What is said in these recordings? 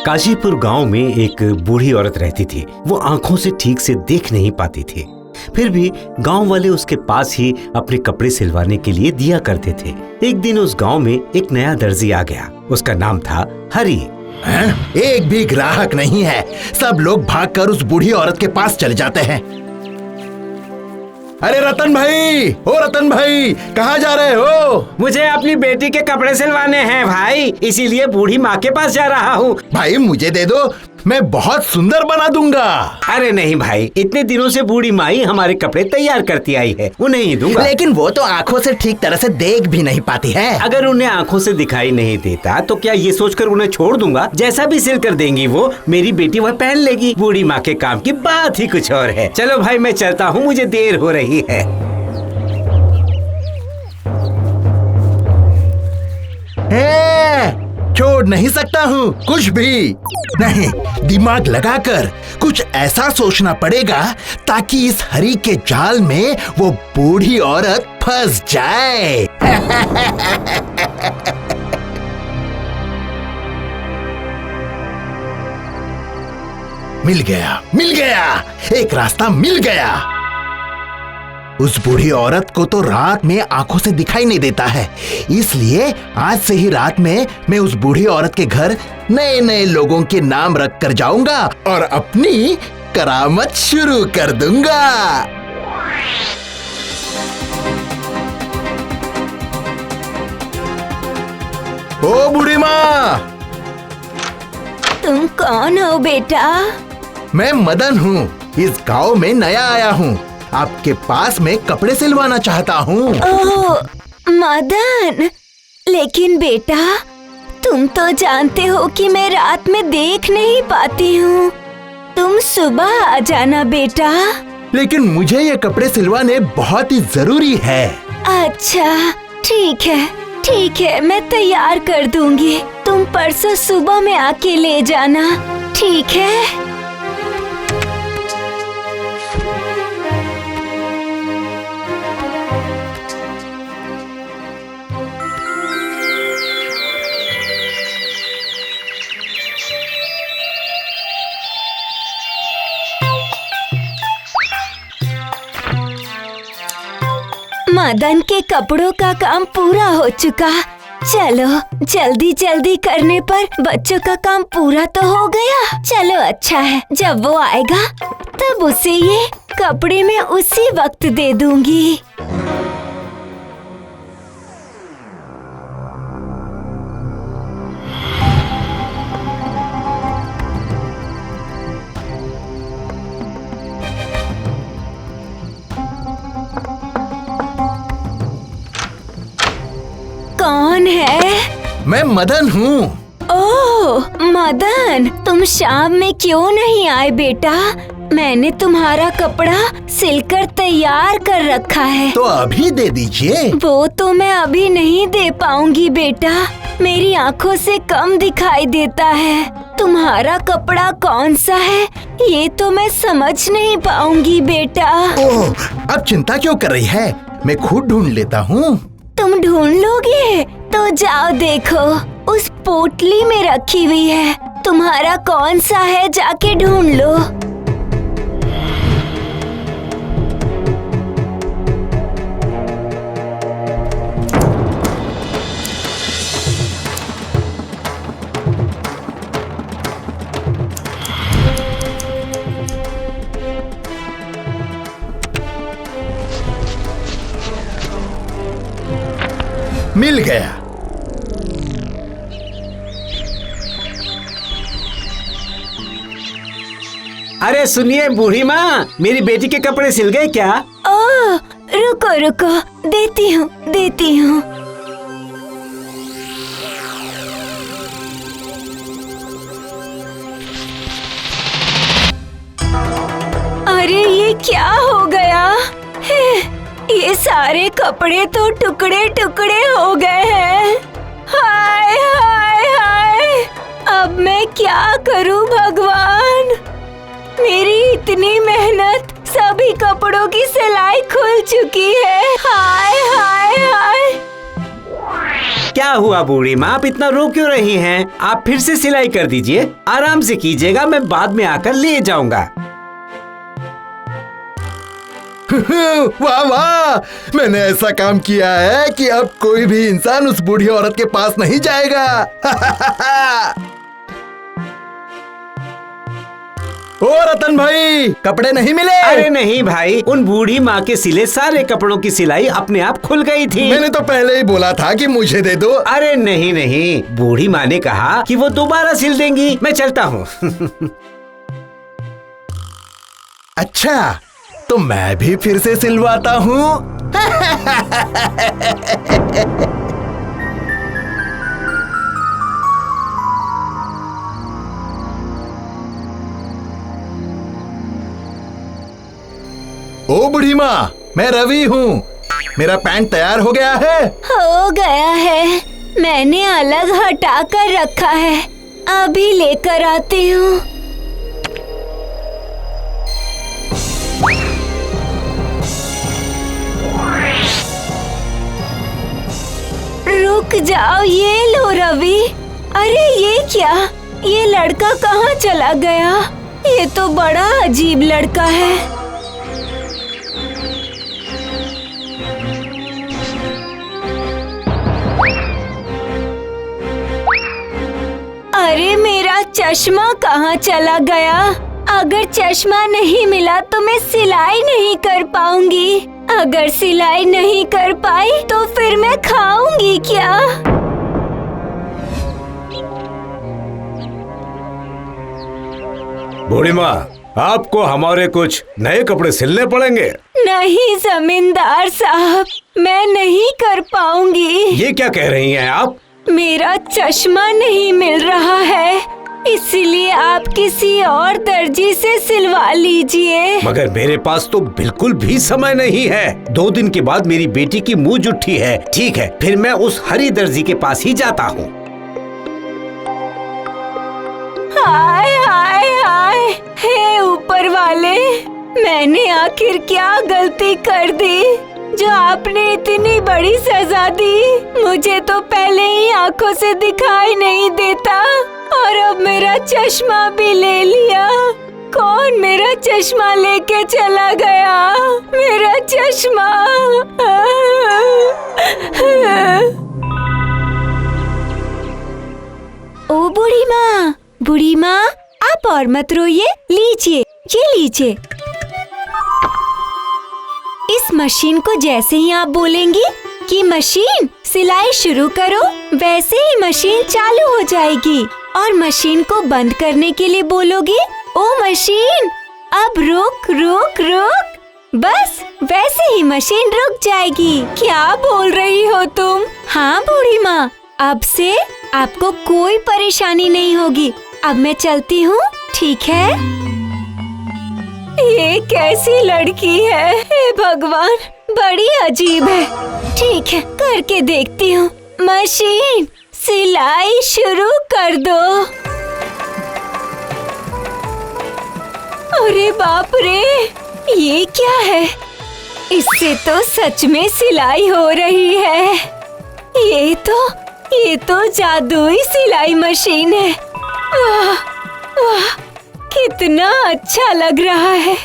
काशीपुर गांव में एक बूढ़ी औरत रहती थी। वो आंखों से ठीक से देख नहीं पाती थी, फिर भी गांव वाले उसके पास ही अपने कपड़े सिलवाने के लिए दिया करते थे। एक दिन उस गांव में एक नया दर्जी आ गया। उसका नाम था हरी। एक भी ग्राहक नहीं है, सब लोग भागकर उस बूढ़ी औरत के पास चले जाते हैं। अरे रतन भाई, ओ रतन भाई, कहाँ जा रहे हो? मुझे अपनी बेटी के कपड़े सिलवाने हैं भाई, इसीलिए बूढ़ी माँ के पास जा रहा हूँ। भाई मुझे दे दो, मैं बहुत सुंदर बना दूंगा। अरे नहीं भाई, इतने दिनों से बूढ़ी माई हमारे कपड़े तैयार करती आई है, उन्हें ही दूंगा। लेकिन वो तो आंखों से ठीक तरह से देख भी नहीं पाती है। अगर उन्हें आंखों से दिखाई नहीं देता तो क्या ये सोचकर उन्हें छोड़ दूंगा? जैसा भी सिल कर देंगी वो, मेरी बेटी वह पहन लेगी। बूढ़ी माँ के काम की बात ही कुछ और है। चलो भाई मैं चलता हूँ, मुझे देर हो रही है। छोड़ नहीं सकता हूँ कुछ भी नहीं। दिमाग लगाकर कुछ ऐसा सोचना पड़ेगा ताकि इस हरी के जाल में वो बूढ़ी औरत फंस जाए। मिल गया, मिल गया, एक रास्ता मिल गया। उस बूढ़ी औरत को तो रात में आंखों से दिखाई नहीं देता है, इसलिए आज से ही रात में मैं उस बूढ़ी औरत के घर नए नए लोगों के नाम रख कर जाऊंगा और अपनी करामत शुरू कर दूंगा। ओ बूढ़ी माँ! तुम कौन हो बेटा? मैं मदन हूँ, इस गांव में नया आया हूँ। आपके पास मैं कपड़े सिलवाना चाहता हूँ। ओह मदन, लेकिन बेटा तुम तो जानते हो कि मैं रात में देख नहीं पाती हूँ। तुम सुबह आ जाना बेटा। लेकिन मुझे ये कपड़े सिलवाने बहुत ही जरूरी है। अच्छा ठीक है, ठीक है, मैं तैयार कर दूंगी। तुम परसों सुबह में आके ले जाना, ठीक है? मदन के कपड़ों का काम पूरा हो चुका। चलो जल्दी जल्दी करने पर बच्चों का काम पूरा तो हो गया। चलो अच्छा है, जब वो आएगा तब उसे ये कपड़े मैं उसी वक्त दे दूंगी। कौन है? मैं मदन हूँ। ओह मदन, तुम शाम में क्यों नहीं आए बेटा? मैंने तुम्हारा कपड़ा सिलकर तैयार कर रखा है। तो अभी दे दीजिए। वो तो मैं अभी नहीं दे पाऊंगी बेटा, मेरी आंखों से कम दिखाई देता है। तुम्हारा कपड़ा कौन सा है ये तो मैं समझ नहीं पाऊंगी बेटा। ओह, अब चिंता क्यों कर रही है, मैं खुद ढूंढ लेता हूँ। तुम ढूंढ लोगे? तो जाओ देखो, उस पोटली में रखी हुई है। तुम्हारा कौन सा है जाके ढूंढ लो। मिल गया। अरे सुनिए बूढ़ी माँ, मेरी बेटी के कपड़े सिल गए क्या? ओह रुको रुको, देती हूँ देती हूँ। अरे ये क्या हो गया? ये सारे कपड़े तो टुकड़े टुकड़े हो गए हैं। हाय हाय हाय, अब मैं क्या करूं भगवान? मेरी इतनी मेहनत, सभी कपड़ों की सिलाई खुल चुकी है। हाय हाय हाय। क्या हुआ बूढ़ी माँ, आप इतना रो क्यों रही हैं? आप फिर से सिलाई कर दीजिए, आराम से कीजिएगा, मैं बाद में आकर ले जाऊंगा। वाह वाह, मैंने ऐसा काम किया है कि अब कोई भी इंसान उस बूढ़ी औरत के पास नहीं जाएगा। ओ रतन भाई, कपड़े नहीं मिले? अरे नहीं भाई, उन बूढ़ी माँ के सिले सारे कपड़ों की सिलाई अपने आप खुल गई थी। मैंने तो पहले ही बोला था कि मुझे दे दो। अरे नहीं नहीं, बूढ़ी माँ ने कहा कि वो दोबारा सिल देंगी। मैं चलता हूँ। अच्छा, तो मैं भी फिर से सिलवाता हूँ। ओ बूढ़ी माँ, मैं रवि हूँ। मेरा पैंट तैयार हो गया है? हो गया है, मैंने अलग हटा कर रखा है, अभी लेकर आती हूँ। रुक जाओ, ये लो रवि। अरे ये क्या, ये लड़का कहाँ चला गया? ये तो बड़ा अजीब लड़का है। अरे मेरा चश्मा कहाँ चला गया? अगर चश्मा नहीं मिला तो मैं सिलाई नहीं कर पाऊंगी। अगर सिलाई नहीं कर पाई तो फिर मैं खाऊंगी क्या? बूढ़ी माँ, आपको हमारे कुछ नए कपड़े सिलने पड़ेंगे। नहीं जमींदार साहब, मैं नहीं कर पाऊंगी। ये क्या कह रही हैं आप? मेरा चश्मा नहीं मिल रहा है, इसलिए आप किसी और दर्जी से सिलवा लीजिए। मगर मेरे पास तो बिल्कुल भी समय नहीं है। 2 दिन के बाद मेरी बेटी की मुँह जुट्ठी है। ठीक है, फिर मैं उस हरी दर्जी के पास ही जाता हूँ। हाय हाय हाय, हे ऊपर वाले, मैंने आखिर क्या गलती कर दी जो आपने इतनी बड़ी सजा दी? मुझे तो पहले ही आंखों से दिखाई नहीं देता और अब मेरा चश्मा भी ले लिया। कौन मेरा चश्मा लेके चला गया? मेरा चश्मा। ओ बूढ़ी माँ, बूढ़ी माँ, आप और मत रोइए, लीजिए, ये लीजिए। इस मशीन को जैसे ही आप बोलेंगी कि मशीन सिलाई शुरू करो, वैसे ही मशीन चालू हो जाएगी। और मशीन को बंद करने के लिए बोलोगी, ओ मशीन अब रुक रुक रुक, बस वैसे ही मशीन रुक जाएगी। क्या बोल रही हो तुम? हाँ बूढ़ी माँ, अब से आपको कोई परेशानी नहीं होगी। अब मैं चलती हूँ, ठीक है? ये कैसी लड़की है? हे भगवान, बड़ी अजीब है। ठीक है, करके देखती हूँ। मशीन सिलाई शुरू कर दो। अरे बाप रे, ये क्या है? इससे तो सच में सिलाई हो रही है। ये तो जादुई सिलाई मशीन है। वाह वाह, कितना अच्छा लग रहा है।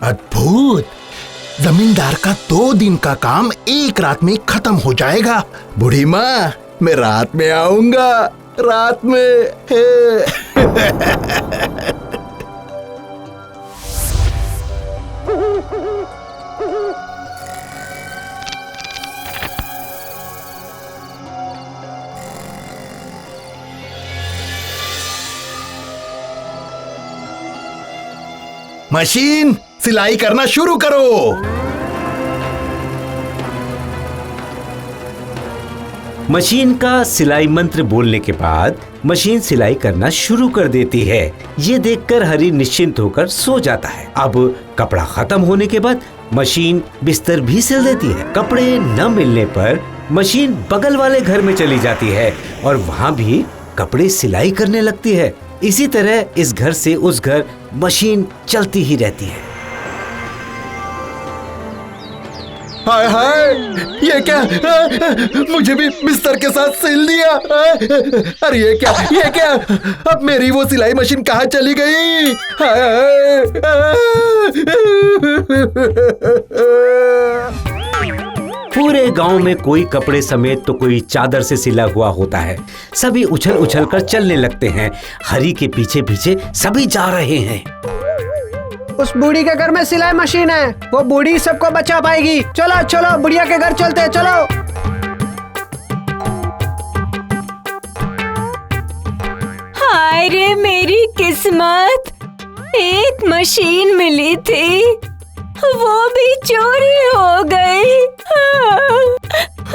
अद्भुत, जमींदार का 2 दिन का काम 1 रात में खत्म हो जाएगा। बूढ़ी माँ, मैं रात में आऊंगा, रात में। मशीन सिलाई करना शुरू करो। मशीन का सिलाई मंत्र बोलने के बाद मशीन सिलाई करना शुरू कर देती है। ये देखकर हरी निश्चिंत होकर सो जाता है। अब कपड़ा खत्म होने के बाद मशीन बिस्तर भी सिल देती है। कपड़े न मिलने पर मशीन बगल वाले घर में चली जाती है और वहाँ भी कपड़े सिलाई करने लगती है। इसी तरह इस घर से उस घर मशीन चलती ही रहती है। हाय हाय, ये क्या? मुझे भी बिस्तर के साथ सिल दिया। अरे ये क्या? अब मेरी वो सिलाई मशीन कहाँ चली गई? पूरे गांव में कोई कपड़े समेत तो कोई चादर से सिला हुआ होता है। सभी उछल उछल कर चलने लगते हैं। हरी के पीछे पीछे सभी जा रहे हैं। उस बूढ़ी के घर में सिलाई मशीन है, वो बूढ़ी सबको बचा पाएगी। चलो चलो बुढ़िया के घर चलते हैं, चलो। हाय रे मेरी किस्मत, एक मशीन मिली थी, वो भी चोरी हो गई।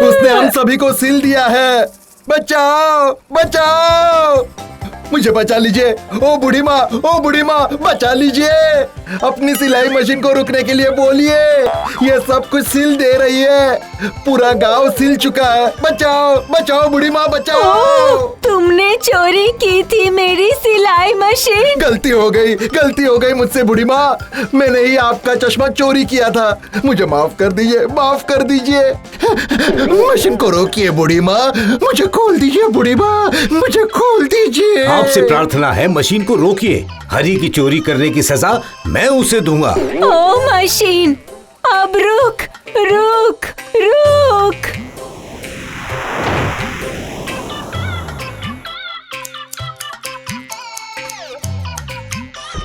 उसने हम सभी को सिल दिया है। बचाओ बचाओ, मुझे बचा लीजिए। ओ बूढ़ी माँ बचा लीजिए। अपनी सिलाई मशीन को रुकने के लिए बोलिए, ये सब कुछ सिल दे रही है। पूरा गांव सिल चुका है। बचाओ बचाओ बूढ़ी माँ, बचाओ। तुमने चोरी की थी मेरी सिलाई मशीन। गलती हो गई मुझसे बूढ़ी माँ। मैंने ही आपका चश्मा चोरी किया था। मुझे माफ कर दीजिए। मशीन को रोकिए बूढ़ी माँ, मुझे खोल दीजिए बूढ़ी माँ, मुझे खोल दीजिए। आपसे प्रार्थना है, मशीन को रोकिए। हरी की चोरी करने की सजा मैं उसे दूंगा। ओ मशीन, अब रुक।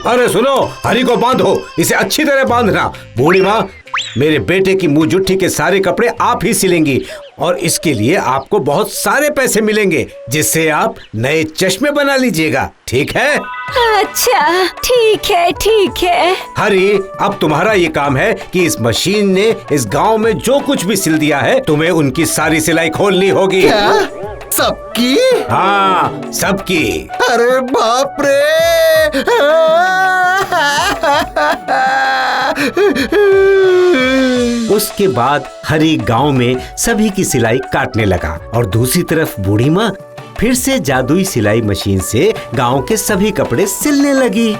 अरे सुनो, हरी को बांधो, इसे अच्छी तरह बांधना। बूढ़ी माँ, मेरे बेटे की मुंह जुट्ठी के सारे कपड़े आप ही सिलेंगी और इसके लिए आपको बहुत सारे पैसे मिलेंगे, जिससे आप नए चश्मे बना लीजिएगा। ठीक है? अच्छा ठीक है। हरी, अब तुम्हारा ये काम है कि इस मशीन ने इस गांव में जो कुछ भी सिल दिया है, तुम्हें उनकी सारी सिलाई खोलनी होगी। क्या? सबकी? हाँ, सबकी। अरे बाप रे। उसके बाद हरी गांव में सभी की सिलाई काटने लगा और दूसरी तरफ बूढ़ी माँ फिर से जादुई सिलाई मशीन से गांव के सभी कपड़े सिलने लगी।